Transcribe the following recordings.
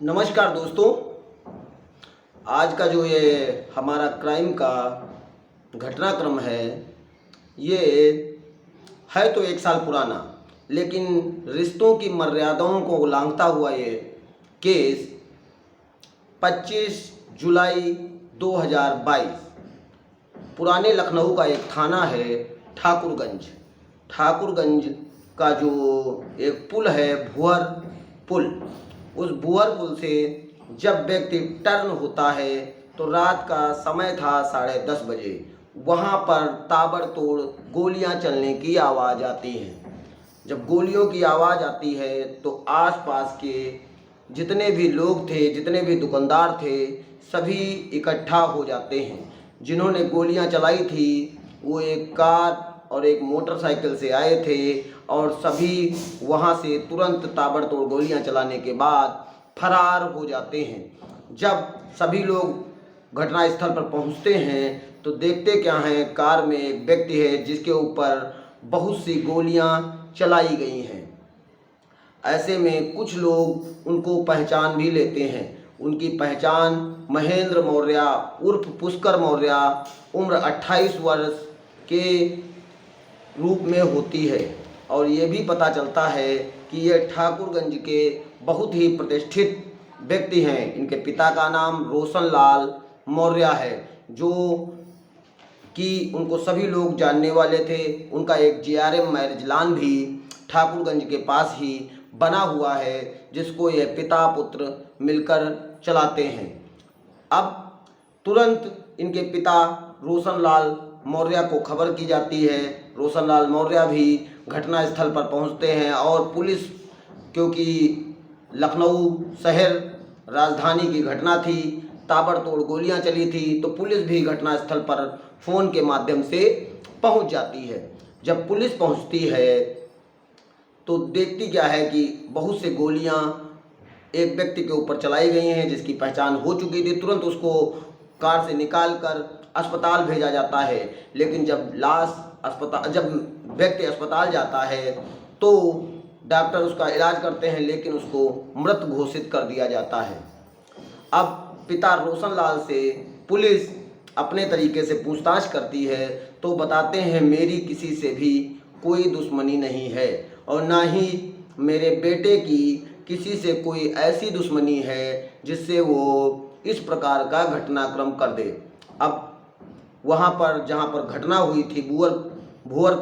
नमस्कार दोस्तों। आज का जो ये हमारा क्राइम का घटनाक्रम है, ये है तो 1 साल पुराना, लेकिन रिश्तों की मर्यादाओं को उल्लंघता हुआ ये केस 25 जुलाई 2022 पुराने लखनऊ का एक थाना है ठाकुरगंज। ठाकुरगंज का जो एक पुल है, भुअर पुल, उस भुअर पुल से जब व्यक्ति टर्न होता है तो रात का समय था 10:30 बजे। वहाँ पर ताबड़तोड़ गोलियां चलने की आवाज़ आती है। जब गोलियों की आवाज़ आती है तो आसपास के जितने भी लोग थे, जितने भी दुकानदार थे, सभी इकट्ठा हो जाते हैं। जिन्होंने गोलियां चलाई थी वो एक कार और एक मोटरसाइकिल से आए थे और सभी वहां से तुरंत ताबड़तोड़ गोलियां चलाने के बाद फरार हो जाते हैं। जब सभी लोग घटनास्थल पर पहुंचते हैं तो देखते क्या हैं, कार में एक व्यक्ति है जिसके ऊपर बहुत सी गोलियां चलाई गई हैं। ऐसे में कुछ लोग उनको पहचान भी लेते हैं। उनकी पहचान महेंद्र मौर्य उर्फ पुष्कर मौर्य, उम्र 28 वर्ष के रूप में होती है। और ये भी पता चलता है कि ये ठाकुरगंज के बहुत ही प्रतिष्ठित व्यक्ति हैं। इनके पिता का नाम रोशन लाल मौर्य है, जो कि उनको सभी लोग जानने वाले थे। उनका एक JRM मैरिज लॉन भी ठाकुरगंज के पास ही बना हुआ है, जिसको ये पिता पुत्र मिलकर चलाते हैं। अब तुरंत इनके पिता रोशन लाल मौर्य को खबर की जाती है। रोशन लाल मौर्य भी घटनास्थल पर पहुंचते हैं और पुलिस, क्योंकि लखनऊ शहर राजधानी की घटना थी, ताबड़तोड़ गोलियां चली थी, तो पुलिस भी घटनास्थल पर फ़ोन के माध्यम से पहुंच जाती है। जब पुलिस पहुंचती है तो देखती क्या है कि बहुत से गोलियां एक व्यक्ति के ऊपर चलाई गई हैं जिसकी पहचान हो चुकी थी। तुरंत उसको कार से निकालकर अस्पताल भेजा जाता है। लेकिन जब व्यक्ति अस्पताल जाता है तो डॉक्टर उसका इलाज करते हैं, लेकिन उसको मृत घोषित कर दिया जाता है। अब पिता रोशन लाल से पुलिस अपने तरीके से पूछताछ करती है तो बताते हैं, मेरी किसी से भी कोई दुश्मनी नहीं है और ना ही मेरे बेटे की किसी से कोई ऐसी दुश्मनी है जिससे वो इस प्रकार का घटनाक्रम कर दे। अब वहाँ पर जहाँ पर घटना हुई थी, भुअर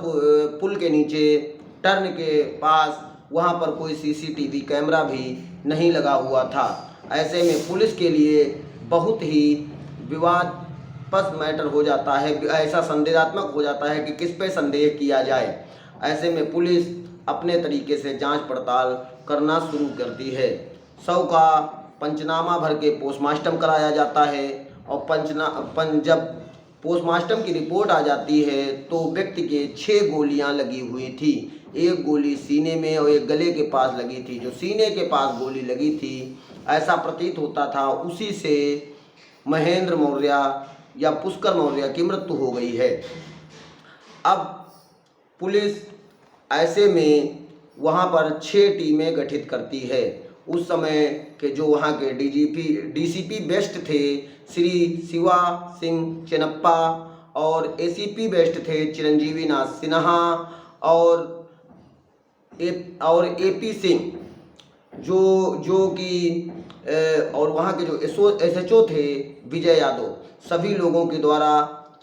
पुल के नीचे टर्न के पास, वहाँ पर कोई CCTV कैमरा भी नहीं लगा हुआ था। ऐसे में पुलिस के लिए बहुत ही विवादास्पद मैटर हो जाता है, ऐसा संदेहात्मक हो जाता है कि किस पे संदेह किया जाए। ऐसे में पुलिस अपने तरीके से जांच पड़ताल करना शुरू करती है। शव का पंचनामा भर के पोस्टमार्टम कराया जाता है और जब पोस्टमार्टम की रिपोर्ट आ जाती है तो व्यक्ति के 6 गोलियां लगी हुई थी। एक गोली सीने में और एक गले के पास लगी थी। जो सीने के पास गोली लगी थी, ऐसा प्रतीत होता था उसी से महेंद्र मौर्य या पुष्कर मौर्य की मृत्यु हो गई है। अब पुलिस ऐसे में वहाँ पर 6 टीमें गठित करती है। उस समय के जो वहाँ के DCP बेस्ट थे श्री शिवा सिंह चेन्नप्पा और ACP बेस्ट थे चिरंजीवी नाथ सिन्हा और AP सिंह, जो कि और वहाँ के जो SHO थे विजय यादव। सभी लोगों के द्वारा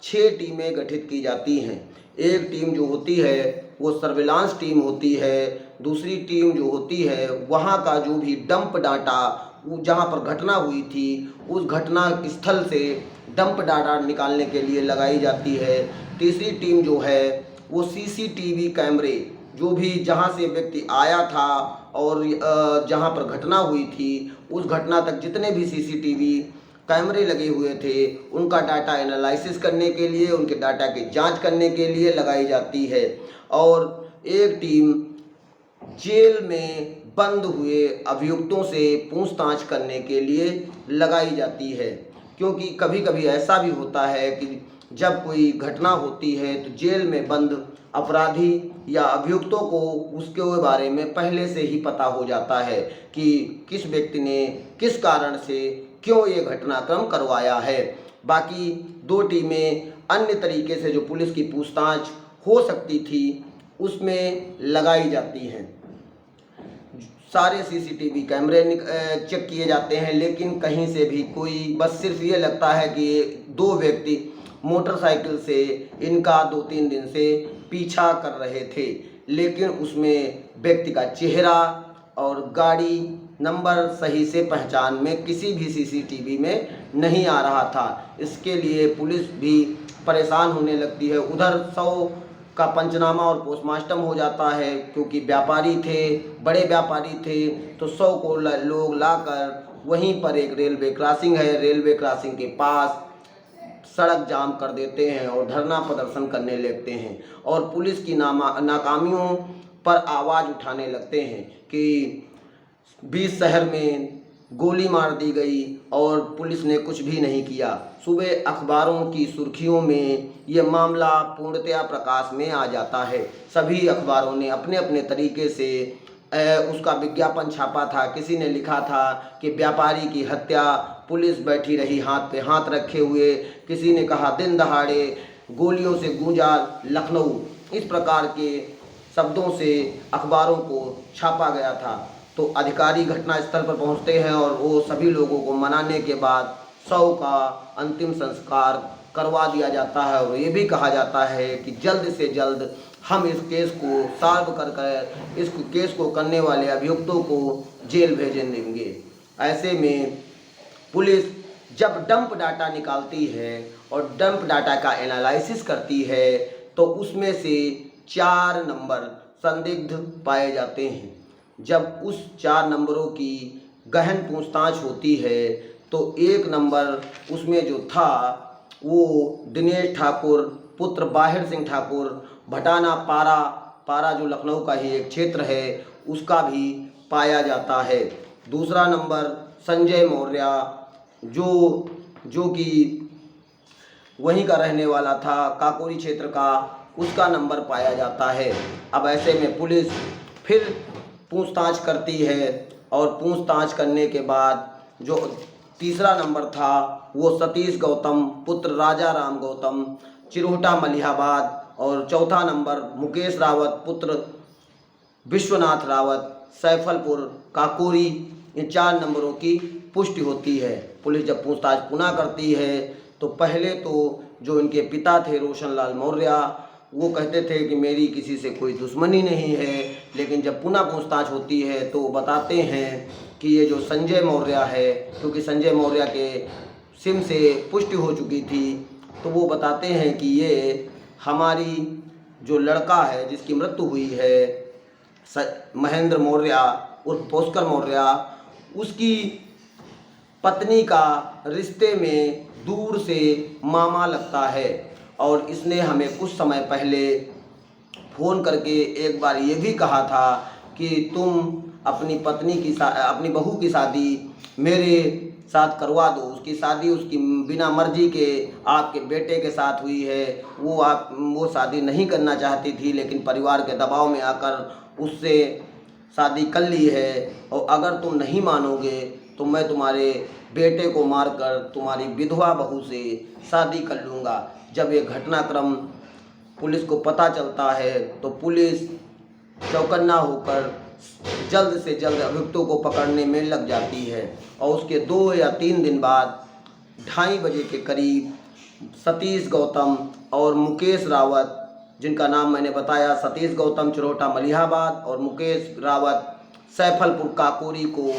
6 टीमें गठित की जाती हैं। एक टीम जो होती है वो सर्विलांस टीम होती है। दूसरी टीम जो होती है वहाँ का जो भी डंप डाटा जहाँ पर घटना हुई थी उस घटना स्थल से डंप डाटा निकालने के लिए लगाई जाती है। तीसरी टीम जो है वो CCTV कैमरे, जो भी जहाँ से व्यक्ति आया था और जहाँ पर घटना हुई थी उस घटना तक जितने भी CCTV कैमरे लगे हुए थे उनका डाटा एनालिसिस करने के लिए, उनके डाटा की जांच करने के लिए लगाई जाती है। और एक टीम जेल में बंद हुए अभियुक्तों से पूछताछ करने के लिए लगाई जाती है, क्योंकि कभी कभी ऐसा भी होता है कि जब कोई घटना होती है तो जेल में बंद अपराधी या अभियुक्तों को उसके बारे में पहले से ही पता हो जाता है कि किस व्यक्ति ने किस कारण से क्यों ये घटनाक्रम करवाया है। बाकी दो टीमें अन्य तरीके से जो पुलिस की पूछताछ हो सकती थी उसमें लगाई जाती हैं। सारे सीसीटीवी कैमरे चेक किए जाते हैं, लेकिन कहीं से भी कोई, बस सिर्फ ये लगता है कि दो व्यक्ति मोटरसाइकिल से इनका 2-3 दिन से पीछा कर रहे थे, लेकिन उसमें व्यक्ति का चेहरा और गाड़ी नंबर सही से पहचान में किसी भी सीसीटीवी में नहीं आ रहा था। इसके लिए पुलिस भी परेशान होने लगती है। उधर 100 का पंचनामा और पोस्टमार्टम हो जाता है, क्योंकि व्यापारी थे, बड़े व्यापारी थे, तो 100 को लोग लाकर वहीं पर एक रेलवे क्रॉसिंग है, रेलवे क्रॉसिंग के पास सड़क जाम कर देते हैं और धरना प्रदर्शन करने लगते हैं और पुलिस की नाकामियों पर आवाज़ उठाने लगते हैं कि 20 शहर में गोली मार दी गई और पुलिस ने कुछ भी नहीं किया। सुबह अखबारों की सुर्खियों में ये मामला पूर्णतया प्रकाश में आ जाता है। सभी अखबारों ने अपने अपने तरीके से उसका विज्ञापन छापा था। किसी ने लिखा था कि व्यापारी की हत्या, पुलिस बैठी रही हाथ पे हाथ रखे हुए। किसी ने कहा दिन दहाड़े गोलियों से गूंजा लखनऊ। इस प्रकार के शब्दों से अखबारों को छापा गया था। तो अधिकारी घटनास्थल पर पहुंचते हैं और वो सभी लोगों को मनाने के बाद 100 का अंतिम संस्कार करवा दिया जाता है और ये भी कहा जाता है कि जल्द से जल्द हम इस केस को सॉल्व कर इस केस को करने वाले अभियुक्तों को जेल भेजें देंगे। ऐसे में पुलिस जब डंप डाटा निकालती है और डंप डाटा का एनालिसिस करती है तो उसमें से 4 नंबर संदिग्ध पाए जाते हैं। जब उस 4 नंबरों की गहन पूछताछ होती है तो 1 नंबर उसमें जो था वो दिनेश ठाकुर पुत्र बाहिर सिंह ठाकुर भटाना पारा जो लखनऊ का ही एक क्षेत्र है उसका भी पाया जाता है। दूसरा नंबर संजय मौर्य जो कि वहीं का रहने वाला था, काकोरी क्षेत्र का, उसका नंबर पाया जाता है। अब ऐसे में पुलिस फिर पूछताछ करती है और पूछताछ करने के बाद जो तीसरा नंबर था वो सतीश गौतम पुत्र राजा राम गौतम चिरोटा मलिहाबाद और चौथा नंबर मुकेश रावत पुत्र विश्वनाथ रावत सैफलपुर काकोरी, इन 4 नंबरों की पुष्टि होती है। पुलिस जब पूछताछ पुनः करती है तो पहले तो जो इनके पिता थे रोशन लाल मौर्य वो कहते थे कि मेरी किसी से कोई दुश्मनी नहीं है, लेकिन जब पुनः पूछताछ होती है तो बताते हैं कि ये जो संजय मौर्य है, क्योंकि संजय मौर्य के सिम से पुष्टि हो चुकी थी, तो वो बताते हैं कि ये हमारी जो लड़का है जिसकी मृत्यु हुई है महेंद्र मौर्य उर्फ पुष्कर मौर्य, उसकी पत्नी का रिश्ते में दूर से मामा लगता है और इसने हमें कुछ समय पहले फ़ोन करके एक बार ये भी कहा था कि तुम अपनी अपनी बहू की शादी मेरे साथ करवा दो। उसकी शादी उसकी बिना मर्जी के आपके बेटे के साथ हुई है। वो शादी नहीं करना चाहती थी, लेकिन परिवार के दबाव में आकर उससे शादी कर ली है और अगर तुम नहीं मानोगे तो मैं तुम्हारे बेटे को मारकर तुम्हारी विधवा बहू से शादी कर लूँगा। जब ये घटनाक्रम पुलिस को पता चलता है तो पुलिस चौकन्ना होकर जल्द से जल्द अभियुक्तों को पकड़ने में लग जाती है और उसके 2 या 3 दिन बाद 2:30 बजे के करीब सतीश गौतम और मुकेश रावत, जिनका नाम मैंने बताया, सतीश गौतम चिरोटा मलिहाबाद और मुकेश रावत सैफलपुर काकोरी को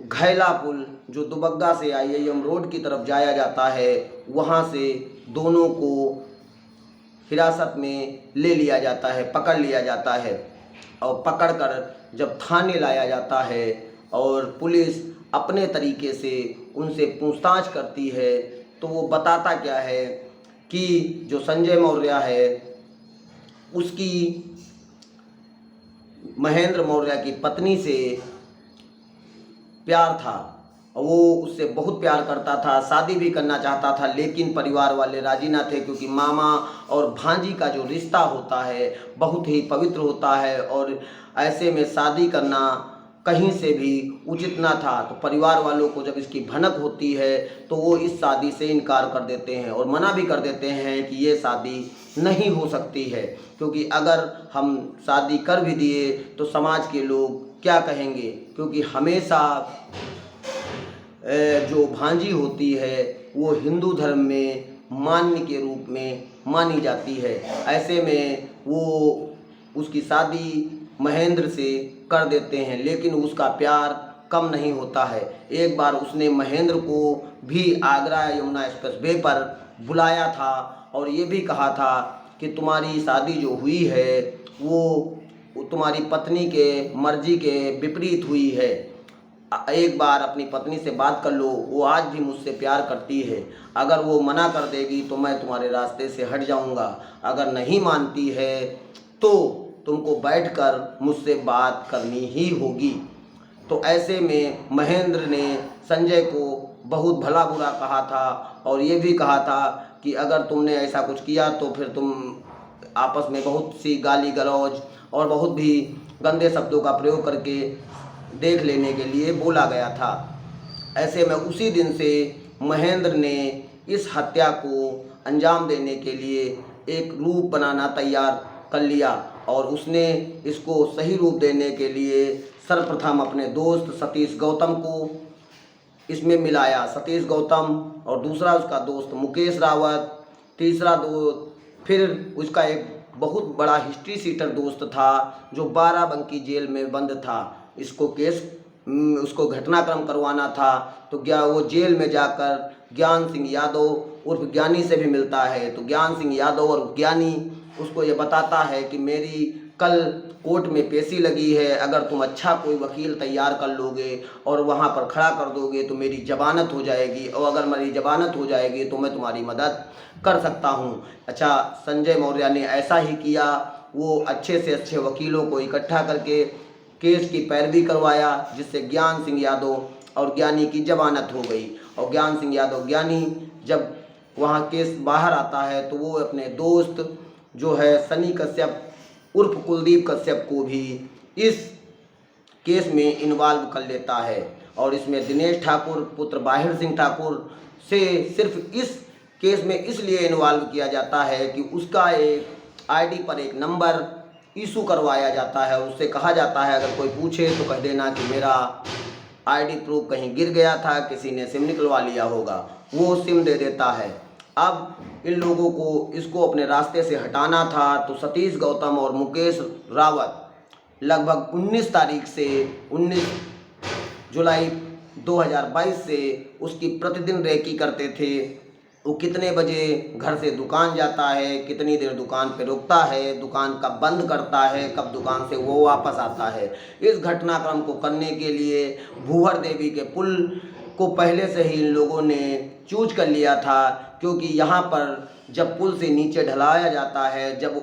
घैला पुल जो दुबग्गा से IIM रोड की तरफ जाया जाता है वहाँ से दोनों को हिरासत में ले लिया जाता है, पकड़ लिया जाता है और पकड़कर जब थाने लाया जाता है और पुलिस अपने तरीके से उनसे पूछताछ करती है तो वो बताता क्या है कि जो संजय मौर्य है उसकी महेंद्र मौर्य की पत्नी से प्यार था वो उससे बहुत प्यार करता था, शादी भी करना चाहता था, लेकिन परिवार वाले राजी ना थे, क्योंकि मामा और भांजी का जो रिश्ता होता है बहुत ही पवित्र होता है और ऐसे में शादी करना कहीं से भी उचित ना था। तो परिवार वालों को जब इसकी भनक होती है तो वो इस शादी से इनकार कर देते हैं और मना भी कर देते हैं कि ये शादी नहीं हो सकती है, क्योंकि अगर हम शादी कर भी दिए तो समाज के लोग क्या कहेंगे, क्योंकि हमेशा जो भांजी होती है वो हिंदू धर्म में मान्य के रूप में मानी जाती है। ऐसे में वो उसकी शादी महेंद्र से कर देते हैं, लेकिन उसका प्यार कम नहीं होता है। एक बार उसने महेंद्र को भी आगरा यमुना एक्सप्रेस वे पर बुलाया था और ये भी कहा था कि तुम्हारी शादी जो हुई है वो तुम्हारी पत्नी के मर्जी के विपरीत हुई है। एक बार अपनी पत्नी से बात कर लो, वो आज भी मुझसे प्यार करती है। अगर वो मना कर देगी तो मैं तुम्हारे रास्ते से हट जाऊंगा। अगर नहीं मानती है तो तुमको बैठकर मुझसे बात करनी ही होगी। तो ऐसे में महेंद्र ने संजय को बहुत भला बुरा कहा था और ये भी कहा था कि अगर तुमने ऐसा कुछ किया तो फिर तुम आपस में बहुत सी गाली गलौज और बहुत भी गंदे शब्दों का प्रयोग करके देख लेने के लिए बोला गया था। ऐसे में उसी दिन से महेंद्र ने इस हत्या को अंजाम देने के लिए एक रूप बनाना तैयार कर लिया और उसने इसको सही रूप देने के लिए सर्वप्रथम अपने दोस्त सतीश गौतम को इसमें मिलाया। सतीश गौतम और दूसरा उसका दोस्त मुकेश रावत, तीसरा दोस्त फिर उसका एक बहुत बड़ा हिस्ट्री सीटर दोस्त था जो बाराबंकी जेल में बंद था। इसको उसको घटनाक्रम करवाना था तो वो जेल में जाकर ज्ञान सिंह यादव उर्फ ज्ञानी से भी मिलता है। तो ज्ञान सिंह यादव और ज्ञानी उसको ये बताता है कि मेरी कल कोर्ट में पेशी लगी है, अगर तुम अच्छा कोई वकील तैयार कर लोगे और वहाँ पर खड़ा कर दोगे तो मेरी ज़मानत हो जाएगी, और अगर मेरी ज़मानत हो जाएगी तो मैं तुम्हारी मदद कर सकता हूँ। अच्छा, संजय मौर्य ने ऐसा ही किया। वो अच्छे से अच्छे वकीलों को इकट्ठा करके केस की पैरवी करवाया, जिससे ज्ञान सिंह यादव और ज्ञानी की ज़मानत हो गई। और ज्ञान सिंह यादव ज्ञानी जब वहाँ केस बाहर आता है तो वो अपने दोस्त जो है सनी कश्यप उर्फ कुलदीप कश्यप को भी इस केस में इन्वॉल्व कर लेता है। और इसमें दिनेश ठाकुर पुत्र बाहिर सिंह ठाकुर से सिर्फ इस केस में इसलिए इन्वॉल्व किया जाता है कि उसका एक आईडी पर एक नंबर इशू करवाया जाता है। उससे कहा जाता है अगर कोई पूछे तो कह देना कि मेरा आईडी प्रूफ कहीं गिर गया था, किसी ने सिम निकलवा लिया होगा। वो सिम दे देता है। अब इन लोगों को इसको अपने रास्ते से हटाना था तो सतीश गौतम और मुकेश रावत लगभग 19 तारीख से 19 जुलाई 2022 से उसकी प्रतिदिन रेकी करते थे। वो कितने बजे घर से दुकान जाता है, कितनी देर दुकान पे रुकता है, दुकान कब बंद करता है, कब दुकान से वो वापस आता है। इस घटनाक्रम को करने के लिए भूहर देवी के पुल को पहले से ही इन लोगों ने चूज कर लिया था, क्योंकि यहाँ पर जब पुल से नीचे ढलाया जाता है, जब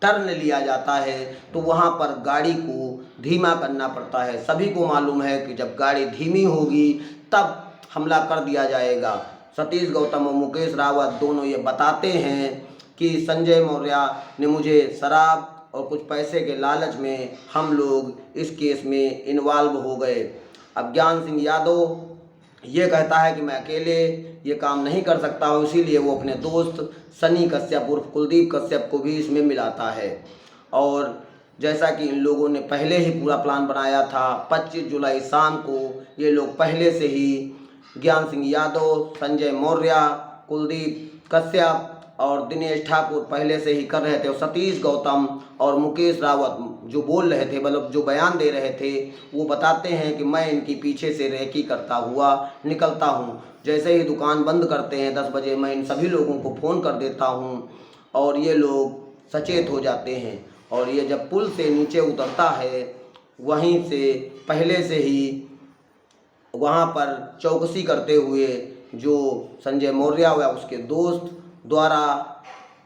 टर्न लिया जाता है तो वहाँ पर गाड़ी को धीमा करना पड़ता है। सभी को मालूम है कि जब गाड़ी धीमी होगी तब हमला कर दिया जाएगा। सतीश गौतम और मुकेश रावत दोनों ये बताते हैं कि संजय मौर्य ने मुझे शराब और कुछ पैसे के लालच में हम लोग इस केस में इन्वॉल्व हो गए। अब ज्ञान सिंह यादव ये कहता है कि मैं अकेले ये काम नहीं कर सकता हूँ, इसीलिए वो अपने दोस्त सनी कश्यप उर्फ कुलदीप कश्यप को भी इसमें मिलाता है। और जैसा कि इन लोगों ने पहले ही पूरा प्लान बनाया था, 25 जुलाई शाम को ये लोग पहले से ही ज्ञान सिंह यादव, संजय मौर्य, कुलदीप कश्यप और दिनेश ठाकुर पहले से ही कर रहे थे। और सतीश गौतम और मुकेश रावत जो बोल रहे थे, मतलब जो बयान दे रहे थे, वो बताते हैं कि मैं इनकी पीछे से रेकी करता हुआ निकलता हूँ। जैसे ही दुकान बंद करते हैं 10 बजे, मैं इन सभी लोगों को फ़ोन कर देता हूँ और ये लोग सचेत हो जाते हैं। और ये जब पुल से नीचे उतरता है, वहीं से पहले से ही वहाँ पर चौकसी करते हुए जो संजय मौर्य व उसके दोस्त द्वारा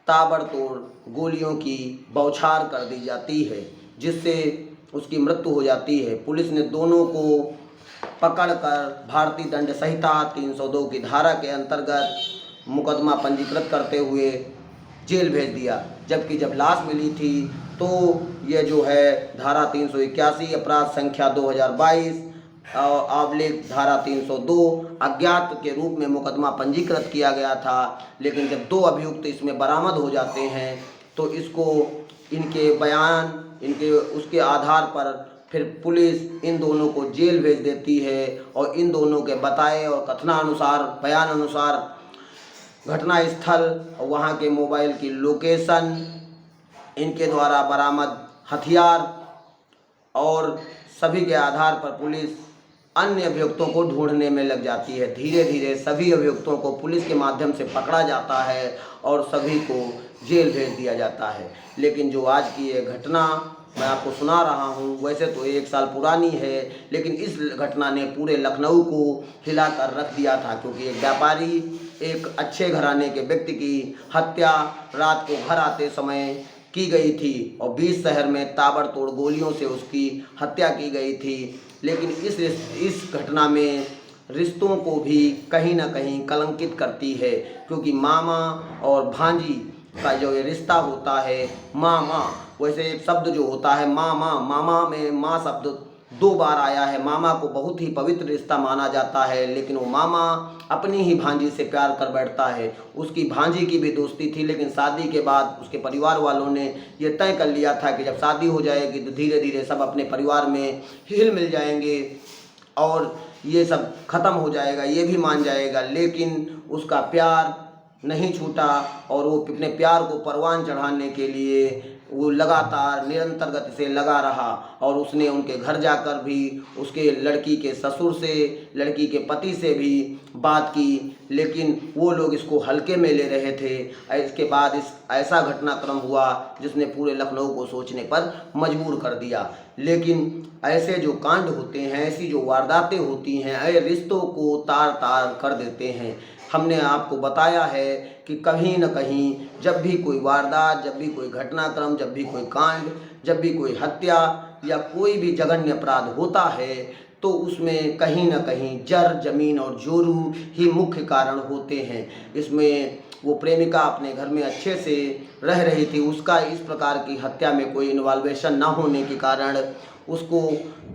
ताबड़तोड़ गोलियों की बौछार कर दी जाती है, जिससे उसकी मृत्यु हो जाती है। पुलिस ने दोनों को पकड़कर भारतीय दंड संहिता 302 की धारा के अंतर्गत मुकदमा पंजीकृत करते हुए जेल भेज दिया। जबकि जब लाश मिली थी तो ये जो है धारा 381 अपराध संख्या 2022 धारा 302 अज्ञात के रूप में मुकदमा पंजीकृत किया गया था। लेकिन जब दो अभियुक्त इसमें बरामद हो जाते हैं तो इसको इनके बयान उसके आधार पर फिर पुलिस इन दोनों को जेल भेज देती है और इन दोनों के बताए और कथनानुसार बयान अनुसार घटना स्थल और वहाँ के मोबाइल की लोकेशन, इनके द्वारा बरामद हथियार और सभी के आधार पर पुलिस अन्य अभियुक्तों को ढूंढने में लग जाती है। धीरे धीरे सभी अभियुक्तों को पुलिस के माध्यम से पकड़ा जाता है और सभी को जेल भेज दिया जाता है। लेकिन जो आज की ये घटना मैं आपको सुना रहा हूँ, वैसे तो 1 साल पुरानी है, लेकिन इस घटना ने पूरे लखनऊ को हिलाकर रख दिया था। क्योंकि एक व्यापारी, एक अच्छे घराने के व्यक्ति की हत्या रात को घर आते समय की गई थी और 20 शहर में ताबड़तोड़ गोलियों से उसकी हत्या की गई थी। लेकिन इस घटना में रिश्तों को भी कहीं ना कहीं कलंकित करती है। क्योंकि मामा और भांजी का जो ये रिश्ता होता है, मामा, वैसे एक शब्द जो होता है मामा, मामा में माँ शब्द 2 बार आया है। मामा को बहुत ही पवित्र रिश्ता माना जाता है, लेकिन वो मामा अपनी ही भांजी से प्यार कर बैठता है। उसकी भांजी की भी दोस्ती थी, लेकिन शादी के बाद उसके परिवार वालों ने ये तय कर लिया था कि जब शादी हो जाएगी तो धीरे धीरे सब अपने परिवार में हिल मिल जाएंगे और ये सब खत्म हो जाएगा, ये भी मान जाएगा। लेकिन उसका प्यार नहीं छूटा और वो अपने प्यार को परवान चढ़ाने के लिए वो लगातार निरंतर गति से लगा रहा। और उसने उनके घर जाकर भी उसके लड़की के ससुर से, लड़की के पति से भी बात की, लेकिन वो लोग इसको हल्के में ले रहे थे। इसके बाद ऐसा घटनाक्रम हुआ जिसने पूरे लखनऊ को सोचने पर मजबूर कर दिया। लेकिन ऐसे जो कांड होते हैं, ऐसी जो वारदातें होती हैं, ऐसे रिश्तों को तार तार कर देते हैं। हमने आपको बताया है कि कहीं न कहीं जब भी कोई वारदात, जब भी कोई घटनाक्रम, जब भी कोई कांड, जब भी कोई हत्या या कोई भी जघन्य अपराध होता है तो उसमें कहीं न कहीं जर, जमीन और जोरू ही मुख्य कारण होते हैं। इसमें वो प्रेमिका अपने घर में अच्छे से रह रही थी, उसका इस प्रकार की हत्या में कोई इन्वॉल्वेशन ना होने के कारण उसको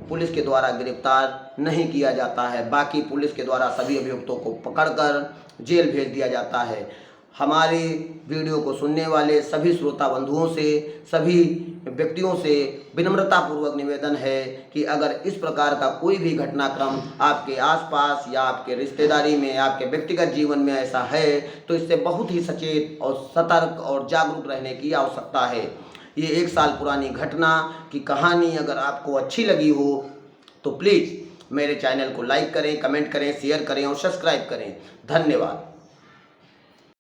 पुलिस के द्वारा गिरफ्तार नहीं किया जाता है। बाकी पुलिस के द्वारा सभी अभियुक्तों को पकड़कर जेल भेज दिया जाता है। हमारे वीडियो को सुनने वाले सभी श्रोता बंधुओं से, सभी व्यक्तियों से विनम्रतापूर्वक निवेदन है कि अगर इस प्रकार का कोई भी घटनाक्रम आपके आसपास या आपके रिश्तेदारी में, आपके व्यक्तिगत जीवन में ऐसा है तो इससे बहुत ही सचेत और सतर्क और जागरूक रहने की आवश्यकता है। ये 1 साल पुरानी घटना की कहानी अगर आपको अच्छी लगी हो तो प्लीज़ मेरे चैनल को लाइक करें, कमेंट करें, शेयर करें और सब्सक्राइब करें। धन्यवाद।